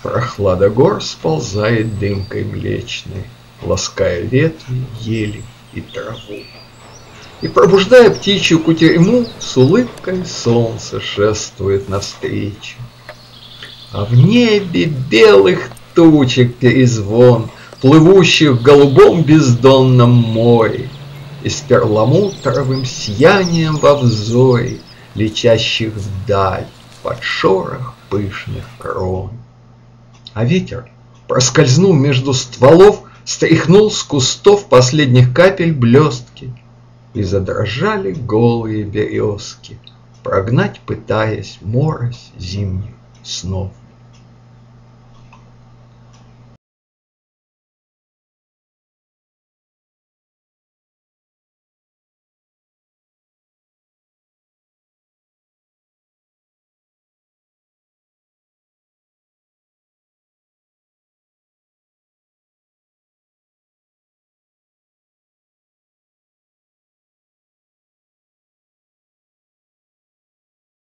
Прохлада гор сползает дымкой млечной, лаская ветви, ели и траву. И, пробуждая птичью кутерьму, с улыбкой солнце шествует навстречу. А в небе белых тучек перезвон, плывущих в голубом бездонном море, и с перламутровым сиянием во взоре, летящих вдаль под шорох пышных крон. А ветер, проскользнув между стволов, стряхнул с кустов последних капель блестки, и задрожали голые березки, прогнать пытаясь морось зимних снов.